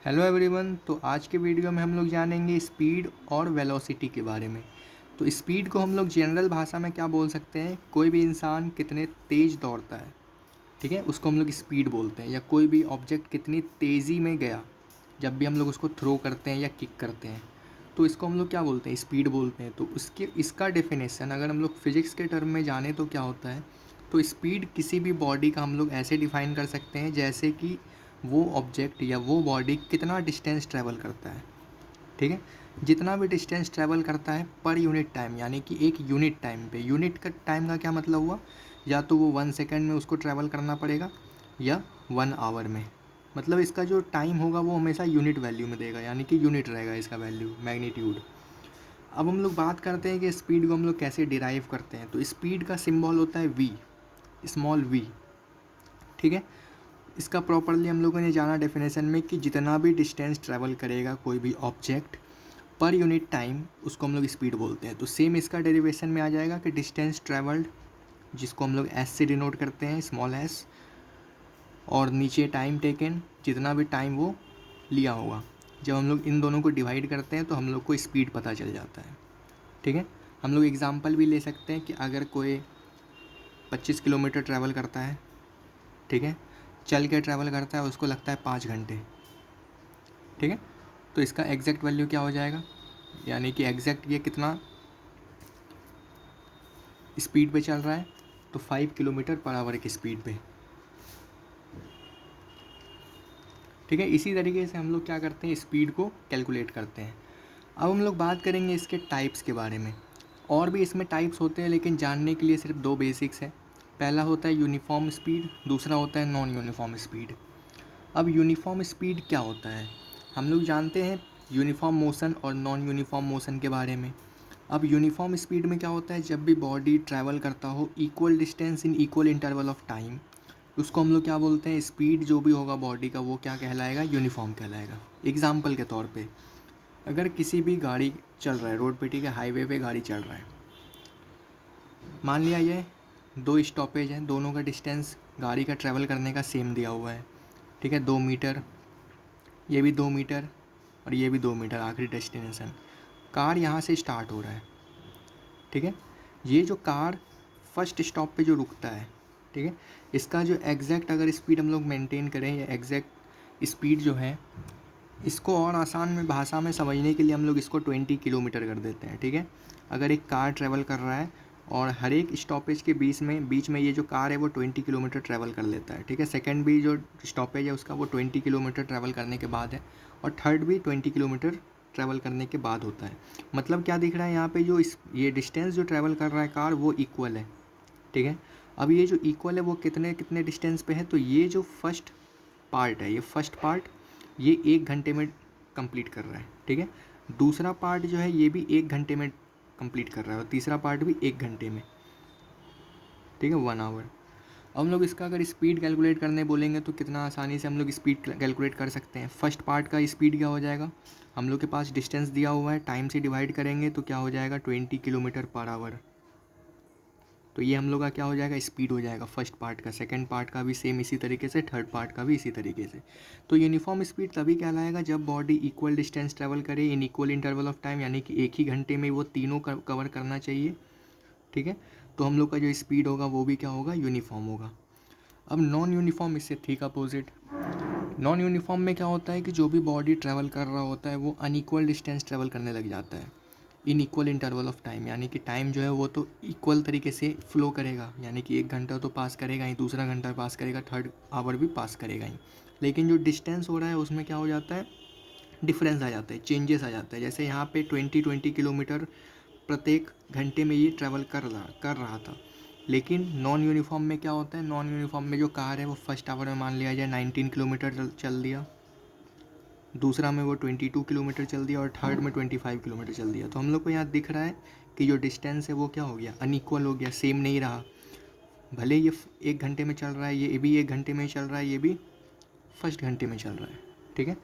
Hello everyone. तो आज के वीडियो में हम लोग जानेंगे स्पीड और वेलोसिटी के बारे में। तो स्पीड को हम लोग जनरल भाषा में क्या बोल सकते हैं, कोई भी इंसान कितने तेज़ दौड़ता है, ठीक है, उसको हम लोग स्पीड बोलते हैं। या कोई भी ऑब्जेक्ट कितनी तेज़ी में गया जब भी हम लोग उसको थ्रो करते हैं या किक करते हैं, तो इसको हम लोग क्या बोलते हैं, स्पीड बोलते हैं। तो इसका डेफिनेशन अगर हम लोग फिज़िक्स के टर्म में जाने तो क्या होता है, तो स्पीड किसी भी बॉडी का हम लोग ऐसे डिफ़ाइन कर सकते हैं जैसे कि वो ऑब्जेक्ट या वो बॉडी कितना डिस्टेंस ट्रैवल करता है, ठीक है। जितना भी डिस्टेंस ट्रैवल करता है पर यूनिट टाइम, यानी कि एक यूनिट टाइम पे। यूनिट का टाइम का क्या मतलब हुआ, या तो वो 1 सेकेंड में उसको ट्रैवल करना पड़ेगा या 1 आवर में। मतलब इसका जो टाइम होगा वो हमेशा यूनिट वैल्यू में देगा, यानी कि यूनिट रहेगा इसका वैल्यू, मैग्नीट्यूड। अब हम लोग बात करते हैं कि स्पीड को हम लोग कैसे डिराइव करते हैं। तो स्पीड का सिंबल होता है वी, स्मॉल वी, ठीक है। इसका प्रॉपरली हम लोगों ने जाना डेफिनेशन में कि जितना भी डिस्टेंस ट्रैवल करेगा कोई भी ऑब्जेक्ट पर यूनिट टाइम, उसको हम लोग स्पीड बोलते हैं। तो सेम इसका डेरिवेशन में आ जाएगा कि डिस्टेंस ट्रैवल्ड, जिसको हम लोग एस से डिनोट करते हैं, स्मॉल एस, और नीचे टाइम टेकन, जितना भी टाइम वो लिया होगा। जब हम लोग इन दोनों को डिवाइड करते हैं तो हम लोग को स्पीड पता चल जाता है, ठीक है। हम लोग एग्जांपल भी ले सकते हैं कि अगर कोई 25 किलोमीटर ट्रैवल करता है, ठीक है, चल के ट्रैवल करता है, उसको लगता है 5 घंटे, ठीक है। तो इसका एग्जैक्ट वैल्यू क्या हो जाएगा, यानी कि एग्जैक्ट ये कितना स्पीड पे चल रहा है, तो 5 किलोमीटर पर आवर की स्पीड पे, ठीक है। इसी तरीके से हम लोग क्या करते हैं, स्पीड को कैलकुलेट करते हैं। अब हम लोग बात करेंगे इसके टाइप्स के बारे में। और भी इसमें टाइप्स होते हैं, लेकिन जानने के लिए सिर्फ दो बेसिक्स है। पहला होता है यूनिफॉर्म स्पीड, दूसरा होता है नॉन यूनिफॉर्म स्पीड। अब यूनिफॉर्म स्पीड क्या होता है, हम लोग जानते हैं यूनिफॉर्म मोशन और नॉन यूनिफॉर्म मोशन के बारे में। अब यूनिफॉर्म स्पीड में क्या होता है, जब भी बॉडी ट्रैवल करता हो equal distance in equal interval of time, उसको हम लोग क्या बोलते हैं, स्पीड जो भी होगा बॉडी का वो क्या कहलाएगा, यूनिफॉर्म कहलाएगा। एग्जाम्पल के तौर पे, अगर किसी भी गाड़ी चल रहा है रोड पे, ठीक है, हाईवे पे गाड़ी चल रहा है, मान लिया ये दो स्टॉपेज हैं, दोनों का डिस्टेंस गाड़ी का ट्रैवल करने का सेम दिया हुआ है, ठीक है, 2 मीटर, ये भी 2 मीटर और ये भी 2 मीटर, आखिरी डेस्टिनेशन। कार यहाँ से स्टार्ट हो रहा है, ठीक है। ये जो कार फर्स्ट स्टॉप पे जो रुकता है, ठीक है, इसका जो एग्जैक्ट अगर स्पीड हम लोग मेंटेन करें, या एग्जैक्ट स्पीड जो है, इसको और आसान में भाषा में समझने के लिए हम लोग इसको 20 किलोमीटर कर देते हैं, ठीक है। अगर एक कार ट्रैवल कर रहा है और हर एक स्टॉपेज के बीच में ये जो कार है वो 20 किलोमीटर ट्रैवल कर लेता है, ठीक है। सेकंड भी जो स्टॉपेज है उसका वो 20 किलोमीटर ट्रैवल करने के बाद है, और थर्ड भी 20 किलोमीटर ट्रैवल करने के बाद होता है। मतलब क्या दिख रहा है यहाँ पे, जो ये डिस्टेंस जो ट्रैवल कर रहा है कार वो इक्वल है, ठीक है। अब ये जो इक्वल है वो कितने कितने डिस्टेंस पे है, तो ये जो फर्स्ट पार्ट है, ये फर्स्ट पार्ट ये 1 घंटे में कंप्लीट कर रहा है, ठीक है। दूसरा पार्ट जो है ये भी 1 घंटे में कंप्लीट कर रहा है, और तीसरा पार्ट भी 1 घंटे में, ठीक है, 1 आवर। अब हम लोग इसका अगर स्पीड कैलकुलेट करने बोलेंगे तो कितना आसानी से हम लोग स्पीड कैलकुलेट कर सकते हैं। फर्स्ट पार्ट का स्पीड क्या हो जाएगा, हम लोग के पास डिस्टेंस दिया हुआ है, टाइम से डिवाइड करेंगे तो क्या हो जाएगा, 20 किलोमीटर पर आवर। तो ये हम लोग का क्या हो जाएगा, स्पीड हो जाएगा फर्स्ट पार्ट का। सेकंड पार्ट का भी सेम इसी तरीके से, थर्ड पार्ट का भी इसी तरीके से। तो यूनिफॉर्म स्पीड तभी कहलाएगा जब बॉडी इक्वल डिस्टेंस ट्रैवल करे in equal interval of time, यानी कि एक ही घंटे में वो तीनों कवर करना चाहिए, ठीक है। तो हम लोग का जो स्पीड होगा वो भी क्या होगा, यूनिफॉर्म होगा। अब नॉन यूनिफॉर्म इससे ठीक अपोजिट। नॉन यूनिफॉर्म में क्या होता है कि जो भी बॉडी ट्रैवल कर रहा होता है वो अनइक्वल डिस्टेंस ट्रैवल करने लग जाता है in equal interval of time, यानी कि टाइम जो है वो तो इक्वल तरीके से फ्लो करेगा, यानी कि 1 घंटा तो पास करेगा ही, दूसरा घंटा पास करेगा, थर्ड आवर भी पास करेगा ही। लेकिन जो डिस्टेंस हो रहा है उसमें क्या हो जाता है, डिफरेंस आ जाता है, चेंजेस आ जाता है। जैसे यहाँ पे 20 किलोमीटर प्रत्येक घंटे में ये ट्रैवल कर रहा था। लेकिन नॉन यूनिफॉर्म में क्या होता है, नॉन यूनिफॉर्म में जो कार है वो फर्स्ट आवर में मान लिया जाए 19 किलोमीटर चल दिया, दूसरा में वो 22 किलोमीटर चल दिया, और थर्ड में 25 किलोमीटर चल दिया। तो हम लोग को यहाँ दिख रहा है कि जो डिस्टेंस है वो क्या हो गया, अनइक्वल हो गया, सेम नहीं रहा। भले ये 1 घंटे में चल रहा है, ये भी 1 घंटे में चल रहा है, ये भी फर्स्ट घंटे में चल रहा है, ठीक है,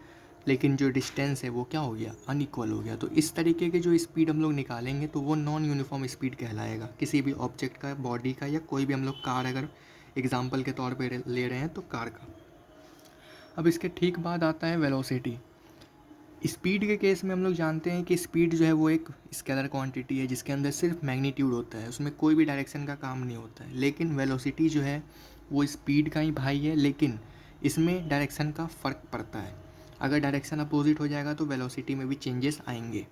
लेकिन जो डिस्टेंस है वो क्या हो गया, अनइक्वल हो गया। तो इस तरीके के जो स्पीड हम लोग निकालेंगे तो वो नॉन यूनिफॉर्म स्पीड कहलाएगा, किसी भी ऑब्जेक्ट का, बॉडी का, या कोई भी हम लोग कार अगर एग्जाम्पल के तौर पे ले रहे हैं तो कार का। अब इसके ठीक बाद आता है वेलोसिटी। स्पीड के केस में हम लोग जानते हैं कि स्पीड जो है वो एक स्केलर क्वांटिटी है जिसके अंदर सिर्फ मैग्नीट्यूड होता है, उसमें कोई भी डायरेक्शन का काम नहीं होता है। लेकिन वेलोसिटी जो है वो स्पीड का ही भाई है, लेकिन इसमें डायरेक्शन का फ़र्क पड़ता है। अगर डायरेक्शन अपोजिट हो जाएगा तो वेलोसिटी में भी चेंजेस आएंगे।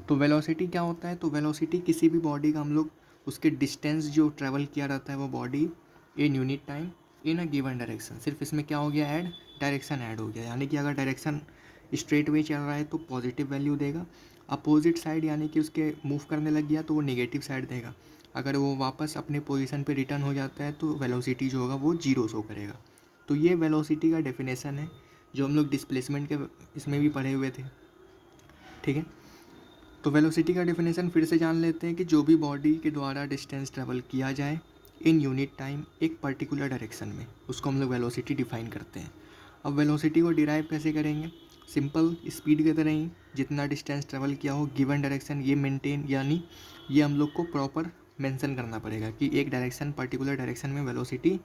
तो वेलोसिटी क्या होता है, तो वेलोसिटी किसी भी बॉडी का हम लोग उसके डिस्टेंस जो ट्रैवल किया रहता है वो body in unit time in a given direction. सिर्फ इसमें क्या हो गया, ऐड डायरेक्शन ऐड हो गया, यानी कि अगर डायरेक्शन स्ट्रेट वे चल रहा है तो पॉजिटिव वैल्यू देगा, अपोजिट साइड यानी कि उसके मूव करने लग गया तो वो नेगेटिव साइड देगा। अगर वो वापस अपने पोजीशन पे रिटर्न हो जाता है तो वेलोसिटी जो होगा वो जीरो शो करेगा। तो ये वेलोसिटी का डेफिनेशन है जो हम लोग डिस्प्लेसमेंट के इसमें भी पढ़े हुए थे। ठीक है, तो वेलोसिटी का डेफिनेशन फिर से जान लेते हैं कि जो भी बॉडी के द्वारा डिस्टेंस ट्रेवल किया जाए इन यूनिट टाइम एक पर्टिकुलर डायरेक्शन में, उसको हम लोग वेलोसिटी डिफाइन करते हैं। अब वेलोसिटी को डिराइव कैसे करेंगे, सिंपल स्पीड की तरह ही जितना डिस्टेंस ट्रेवल किया हो गिवन डायरेक्शन ये मेंटेन, यानी ये हम लोग को प्रॉपर मेंशन करना पड़ेगा कि एक डायरेक्शन पर्टिकुलर डायरेक्शन में वेलोसिटी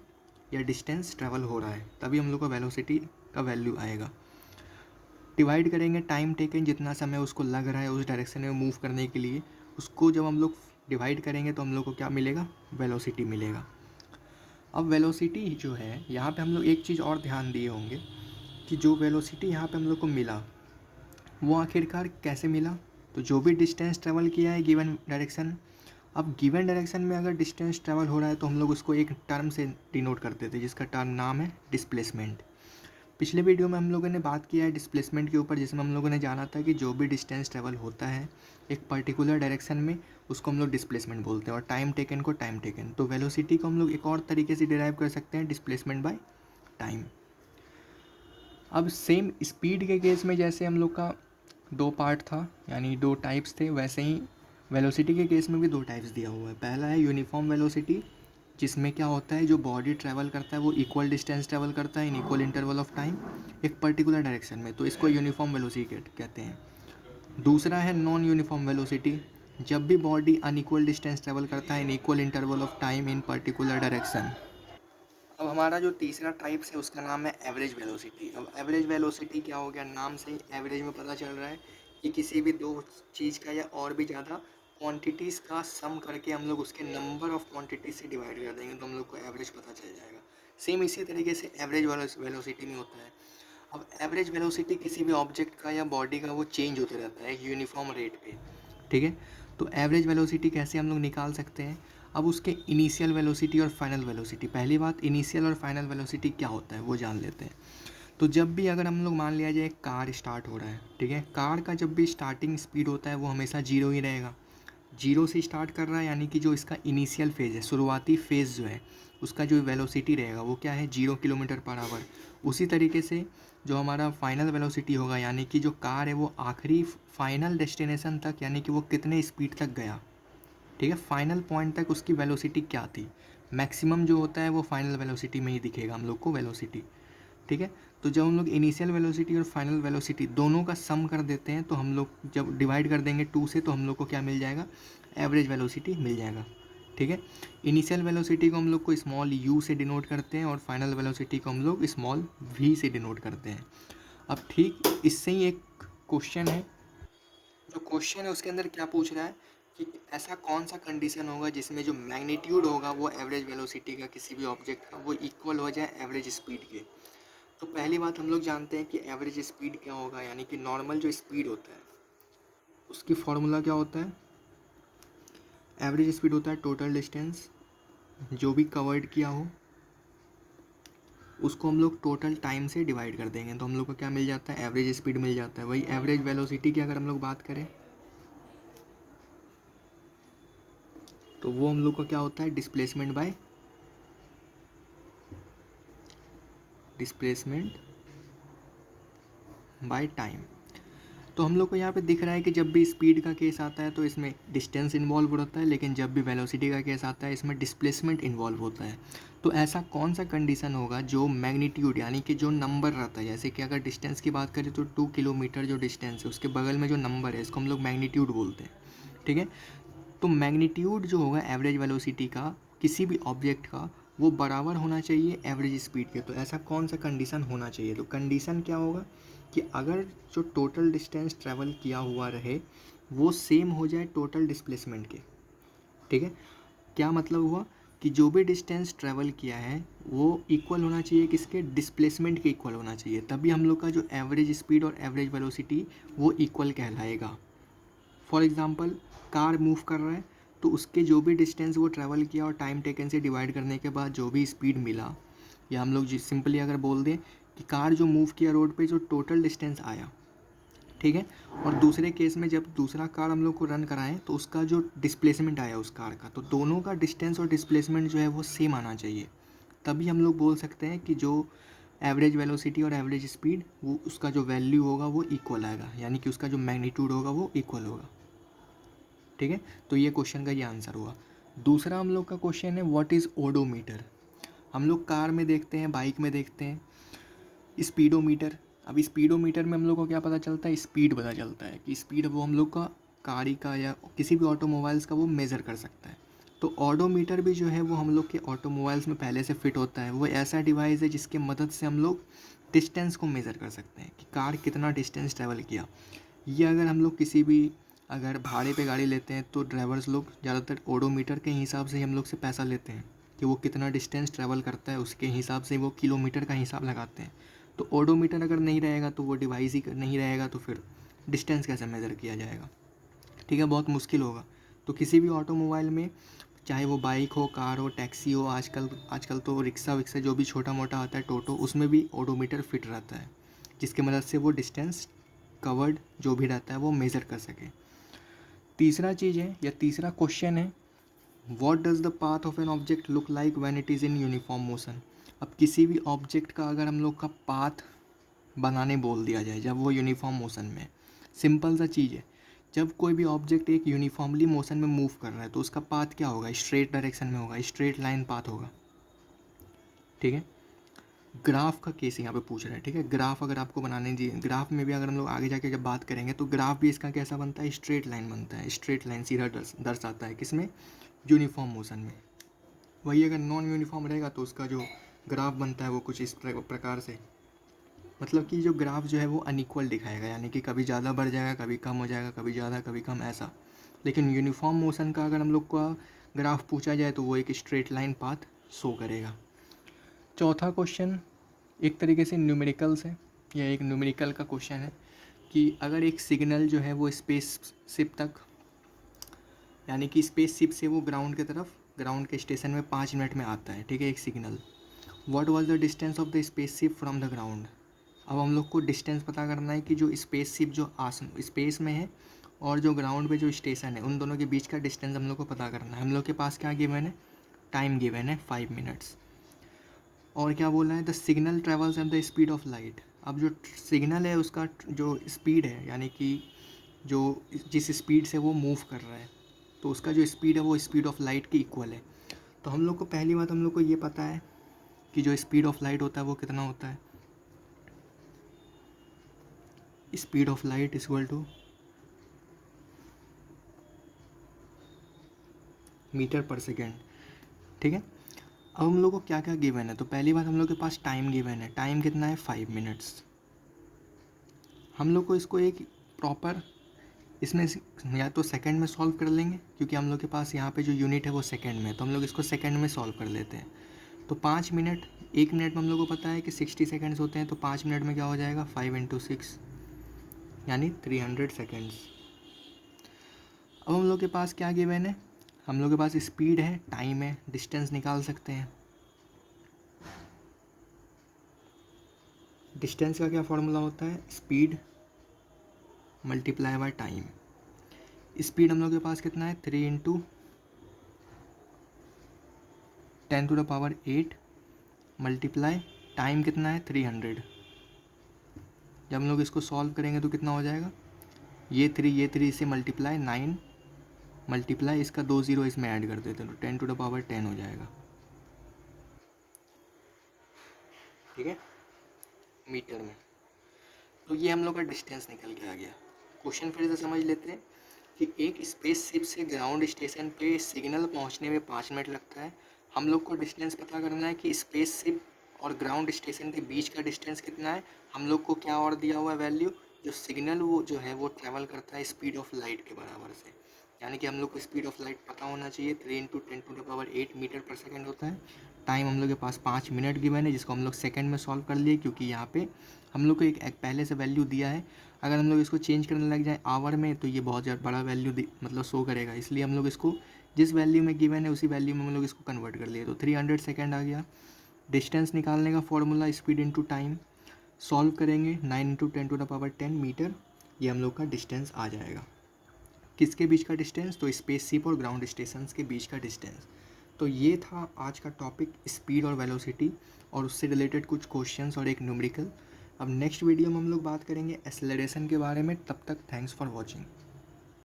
या डिस्टेंस ट्रेवल हो रहा है, तभी हम लोग को वेलोसिटी का वैल्यू आएगा। डिवाइड करेंगे टाइम टेकन, जितना समय उसको लग रहा है उस डायरेक्शन में मूव करने के लिए, उसको जब हम लोग डिवाइड करेंगे तो हम लोग को क्या मिलेगा, वेलोसिटी मिलेगा। अब वेलोसिटी जो है यहाँ पे हम लोग एक चीज़ और ध्यान दिए होंगे कि जो वेलोसिटी यहाँ पे हम लोग को मिला वो आखिरकार कैसे मिला। तो जो भी डिस्टेंस ट्रेवल किया है गिवन डायरेक्शन, अब गिवन डायरेक्शन में अगर डिस्टेंस ट्रेवल हो रहा है तो हम लोग उसको एक टर्म से डिनोट करते थे जिसका टर्म नाम है डिस्प्लेसमेंट। पिछले वीडियो में हम लोगों ने बात किया है डिस्प्लेसमेंट के ऊपर, जिसमें हम लोगों ने जाना था कि जो भी डिस्टेंस ट्रेवल होता है एक पर्टिकुलर डायरेक्शन में उसको हम लोग डिस्प्लेसमेंट बोलते हैं, और टाइम टेकन को टाइम टेकन। तो वेलोसिटी को हम लोग एक और तरीके से डिराइव कर सकते हैं, डिस्प्लेसमेंट बाय टाइम। अब सेम स्पीड के केस में जैसे हम लोग का दो पार्ट था यानी दो टाइप्स थे, वैसे ही वेलोसिटी के केस में भी दो टाइप्स दिया हुआ है। पहला है यूनिफॉर्म वेलोसिटी, जिसमें क्या होता है जो बॉडी ट्रैवल करता है वो इक्वल डिस्टेंस ट्रैवल करता है in equal interval of time एक पर्टिकुलर डायरेक्शन में, तो इसको यूनिफॉर्म वेलोसिटी कहते हैं। दूसरा है नॉन यूनिफॉर्म वेलोसिटी, जब भी बॉडी अनइक्वल डिस्टेंस ट्रैवल करता है in equal interval of time in particular direction. अब हमारा जो तीसरा टाइप्स है उसका नाम है एवरेज वेलोसिटी। अब एवरेज वेलोसिटी क्या हो गया, नाम से ही एवरेज में पता चल रहा है कि किसी भी दो चीज़ का या और भी ज़्यादा क्वांटिटीज़ का सम करके हम लोग उसके नंबर ऑफ क्वांटिटीज से डिवाइड कर देंगे तो हम लोग को एवरेज पता चल जाएगा। सेम इसी तरीके से एवरेज वेलोसिटी में होता है। अब एवरेज वेलोसिटी किसी भी ऑब्जेक्ट का या बॉडी का वो चेंज होते रहता है एक यूनिफॉर्म रेट पे। ठीक है, तो एवरेज वेलोसिटी कैसे हम लोग निकाल सकते हैं। अब उसके इनिशियल वेलोसिटी और फाइनल वेलोसिटी, पहली बात इनिशियल और फाइनल वेलोसिटी क्या होता है वो जान लेते हैं। तो जब भी अगर हम लोग मान लिया जाए कार स्टार्ट हो रहा है, ठीक है, कार का जब भी स्टार्टिंग स्पीड होता है वो हमेशा जीरो ही रहेगा। जीरो से स्टार्ट कर रहा है यानी कि जो इसका इनिशियल फेज़ है, शुरुआती फेज़ जो है उसका जो वेलोसिटी रहेगा वो क्या है, 0 किलोमीटर पर आवर। उसी तरीके से जो हमारा फाइनल वेलोसिटी होगा यानी कि जो कार है वो आखिरी फाइनल डेस्टिनेशन तक यानी कि वो कितने स्पीड तक गया, ठीक है, फाइनल पॉइंट तक उसकी वेलोसिटी क्या थी, मैक्सिमम जो होता है वो फाइनल वेलोसिटी में ही दिखेगा हम लोग को वेलोसिटी। ठीक है, तो जब हम लोग इनिशियल वेलोसिटी और फाइनल वेलोसिटी दोनों का सम कर देते हैं तो हम लोग जब डिवाइड कर देंगे 2 से तो हम लोग को क्या मिल जाएगा, एवरेज वेलोसिटी मिल जाएगा। ठीक है, इनिशियल वेलोसिटी को हम लोग को स्मॉल u से डिनोट करते हैं और फाइनल वेलोसिटी को हम लोग स्मॉल v से डिनोट करते हैं। अब ठीक इससे ही एक क्वेश्चन है, जो क्वेश्चन है उसके अंदर क्या पूछ रहा है कि ऐसा कौन सा कंडीशन होगा जिसमें जो मैग्नीट्यूड होगा वो एवरेज वेलोसिटी का किसी भी ऑब्जेक्ट का वो इक्वल हो जाए एवरेज स्पीड के। तो पहली बात हम लोग जानते हैं कि एवरेज स्पीड क्या होगा, यानी कि नॉर्मल जो स्पीड होता है उसकी फॉर्मूला क्या होता है, एवरेज स्पीड होता है टोटल डिस्टेंस जो भी कवर्ड किया हो उसको हम लोग टोटल टाइम से डिवाइड कर देंगे तो हम लोग को क्या मिल जाता है, एवरेज स्पीड मिल जाता है। वही एवरेज वेलोसिटी की अगर हम लोग बात करें तो वो हम लोग को क्या होता है, डिस्प्लेसमेंट बाय टाइम। तो हम लोग को यहाँ पे दिख रहा है कि जब भी स्पीड का केस आता है तो इसमें डिस्टेंस इन्वॉल्व होता है, लेकिन जब भी वेलोसिटी का केस आता है इसमें डिस्प्लेसमेंट इन्वॉल्व होता है। तो ऐसा कौन सा कंडीशन होगा जो मैग्नीट्यूड यानी कि जो नंबर रहता है, जैसे कि अगर डिस्टेंस की बात करें तो 2 किलोमीटर जो डिस्टेंस है उसके बगल में जो नंबर है इसको हम लोग मैग्नीट्यूड बोलते हैं। ठीक है, तो मैग्नीट्यूड जो होगा एवरेज वेलोसिटी का किसी भी ऑब्जेक्ट का वो बराबर होना चाहिए एवरेज स्पीड के। तो ऐसा कौन सा कंडीशन होना चाहिए, तो कंडीशन क्या होगा कि अगर जो टोटल डिस्टेंस ट्रैवल किया हुआ रहे वो सेम हो जाए टोटल डिस्प्लेसमेंट के। ठीक है, क्या मतलब हुआ कि जो भी डिस्टेंस ट्रैवल किया है वो इक्वल होना चाहिए किसके, डिस्प्लेसमेंट के इक्वल होना चाहिए, तभी हम लोग का जो एवरेज स्पीड और एवरेज वेलोसिटी वो इक्वल कहलाएगा। फॉर एग्जांपल कार मूव कर रहा है तो उसके जो भी डिस्टेंस वो ट्रैवल किया और टाइम टेकन से डिवाइड करने के बाद जो भी स्पीड मिला, या हम लोग सिंपली अगर बोल दें कि कार जो मूव किया रोड पे जो टोटल डिस्टेंस आया, ठीक है, और दूसरे केस में जब दूसरा कार हम लोग को रन कराएं तो उसका जो डिस्प्लेसमेंट आया उस कार का, तो दोनों का डिस्टेंस और डिस्प्लेसमेंट जो है वो सेम आना चाहिए, तभी हम लोग बोल सकते हैं कि जो एवरेज वेलोसिटी और एवरेज स्पीड वो उसका जो वैल्यू होगा वो इक्वल आएगा, यानी कि उसका जो मैग्नीट्यूड होगा वो इक्वल होगा। ठीक है, तो ये क्वेश्चन का ये आंसर हुआ। दूसरा हम लोग का क्वेश्चन है व्हाट इज़ ओडोमीटर। हम लोग कार में देखते हैं, बाइक में देखते हैं स्पीडोमीटर। अब स्पीडोमीटर में हम लोग को क्या पता चलता है, स्पीड पता चलता है कि स्पीड वो हम लोग का गाड़ी का या किसी भी ऑटोमोबाइल्स का वो मेज़र कर सकता है। तो ऑडोमीटर भी जो है वो हम लोग के ऑटोमोबाइल्स में पहले से फिट होता है। वो ऐसा डिवाइस है जिसके मदद से हम लोग डिस्टेंस को मेज़र कर सकते हैं कि कार कितना डिस्टेंस ट्रैवल किया। ये अगर हम लोग किसी भी अगर भाड़े पे गाड़ी लेते हैं तो ड्राइवर्स लोग ज़्यादातर ओडोमीटर के हिसाब से ही हम लोग से पैसा लेते हैं कि वो कितना डिस्टेंस ट्रैवल करता है, उसके हिसाब से वो किलोमीटर का हिसाब लगाते हैं। तो ओडोमीटर अगर नहीं रहेगा तो वो डिवाइस ही नहीं रहेगा तो फिर डिस्टेंस कैसे मेज़र किया जाएगा। ठीक है, बहुत मुश्किल होगा। तो किसी भी ऑटोमोबाइल में चाहे वो बाइक हो, कार हो, टैक्सी हो, आजकल आजकल तो रिक्शा विक्सा जो भी छोटा मोटा आता है, टोटो, उसमें भी ओडोमीटर फिट रहता है जिसकी मदद से वो डिस्टेंस कवर्ड जो भी रहता है वो मेज़र कर सके। तीसरा चीज़ है या तीसरा क्वेश्चन है what does the path of an object look like when it is in uniform motion. अब किसी भी ऑब्जेक्ट का अगर हम लोग का पाथ बनाने बोल दिया जाए जब वो यूनिफॉर्म मोशन में, सिंपल सा चीज़ है, जब कोई भी ऑब्जेक्ट एक यूनिफॉर्मली मोशन में मूव कर रहा है तो उसका पाथ क्या होगा, स्ट्रेट डायरेक्शन में होगा, स्ट्रेट लाइन पाथ होगा। ठीक है, ग्राफ का केस यहाँ पे पूछ रहा है। ठीक है, ग्राफ अगर आपको बनाने दिए, ग्राफ में भी अगर हम लोग आगे जाके जब बात करेंगे तो ग्राफ भी इसका कैसा बनता है, स्ट्रेट लाइन बनता है, स्ट्रेट लाइन सीधा दर्शाता है किसमें, यूनिफॉर्म मोशन में। वही अगर नॉन यूनिफॉर्म रहेगा तो उसका जो ग्राफ बनता है वो कुछ इस प्रकार से, मतलब कि जो ग्राफ जो है वो अनइक्वल दिखाएगा, यानी कि कभी ज़्यादा बढ़ जाएगा, कभी कम हो जाएगा, कभी ज़्यादा कभी कम, ऐसा। लेकिन यूनिफॉर्म मोशन का अगर हम लोग का ग्राफ पूछा जाए तो वो एक स्ट्रेट लाइन पाथ शो करेगा। चौथा क्वेश्चन एक तरीके से न्यूमेरिकल से या एक न्यूमेरिकल का क्वेश्चन है कि अगर एक सिग्नल जो है वो स्पेस शिप तक, यानी कि स्पेस शिप से वो ग्राउंड की तरफ, ग्राउंड के स्टेशन में 5 मिनट में आता है, ठीक है, एक signal, what was the distance of the space ship from the ground. अब हम लोग को डिस्टेंस पता करना है कि जो स्पेस शिप जो स्पेस में है और जो ग्राउंड पे जो स्टेशन है उन दोनों के बीच का डिस्टेंस हम लोग को पता करना है। हम लोग के पास क्या गिवन है, टाइम गिवन है 5 मिनट्स। और क्या बोला है, the signal travels at the speed of light. अब जो सिग्नल है उसका जो स्पीड है, यानी कि जो जिस स्पीड से वो मूव कर रहा है तो उसका जो स्पीड है वो स्पीड ऑफ लाइट के इक्वल है। तो हम लोग को पहली बात हम लोग को ये पता है कि जो स्पीड ऑफ लाइट होता है वो कितना होता है, speed of light equal to meter per second. ठीक है, अब हम लोग को क्या क्या गिवन है, तो पहली बात हम लोग के पास टाइम गिवन है, टाइम कितना है 5 मिनट्स। हम लोग को इसको एक प्रॉपर इसमें या तो सेकंड में सॉल्व कर लेंगे क्योंकि हम लोग के पास यहाँ पे जो यूनिट है वो सेकंड में है, तो हम लोग इसको सेकंड में सॉल्व कर लेते हैं। तो 5 मिनट, 1 मिनट में हम लोग को पता है कि 60 सेकेंड्स होते हैं, तो 5 मिनट में क्या हो जाएगा 5 × 6 यानी 300 सेकेंड्स। अब हम लोग के पास क्या गिवन है, हम लोग के पास स्पीड है, टाइम है, डिस्टेंस निकाल सकते हैं। डिस्टेंस का क्या फॉर्मूला होता है, speed multiply by time. Speed हम लोग के पास कितना है 3 × 10⁸ मल्टीप्लाई टाइम कितना है 300। जब हम लोग इसको सॉल्व करेंगे तो कितना हो जाएगा, ये 3 इसे मल्टीप्लाई 9 मल्टीप्लाई इसका 2 ज़ीरो इसमें ऐड कर देते हैं तो 10⁻10 हो जाएगा। ठीक है, मीटर में। तो ये हम लोग का डिस्टेंस निकल के आ गया। क्वेश्चन फिर से समझ लेते हैं कि एक स्पेस शिप से ग्राउंड स्टेशन पे सिग्नल पहुंचने में 5 मिनट लगता है। हम लोग को डिस्टेंस पता करना है कि स्पेस शिप और ग्राउंड स्टेशन के बीच का डिस्टेंस कितना है, हम लोग को क्या और दिया हुआ है वैल्यू, जो सिग्नल वो जो है वो ट्रैवल करता है स्पीड ऑफ लाइट के बराबर से, यानी कि हम लोग को स्पीड ऑफ लाइट पता होना चाहिए। 3 × 10⁸ मीटर पर सेकेंड होता है। टाइम हम लोग के पास 5 मिनट गिवन है, जिसको हम लोग सेकेंड में सॉल्व कर लिए, क्योंकि यहाँ पे हम लोग को एक पहले से वैल्यू दिया है। अगर हम लोग इसको चेंज करने लग जाए आवर में तो ये बहुत ज़्यादा बड़ा वैल्यू मतलब शो करेगा, इसलिए हम लोग इसको जिस वैल्यू में गिवन है उसी वैल्यू में हम लोग इसको कन्वर्ट कर लिए, तो 300 सेकेंड आ गया। डिस्टेंस निकालने का formula speed into time, solve करेंगे 9 × 10⁻10 मीटर, ये हम लोग का डिस्टेंस आ जाएगा। किसके बीच का डिस्टेंस, तो स्पेसशिप और ग्राउंड स्टेशन के बीच का डिस्टेंस। तो ये था आज का टॉपिक, स्पीड और वेलोसिटी, और उससे रिलेटेड कुछ क्वेश्चंस और एक न्यूमेरिकल। अब नेक्स्ट वीडियो में हम लोग बात करेंगे एक्सेलरेशन के बारे में। तब तक थैंक्स फॉर वॉचिंग।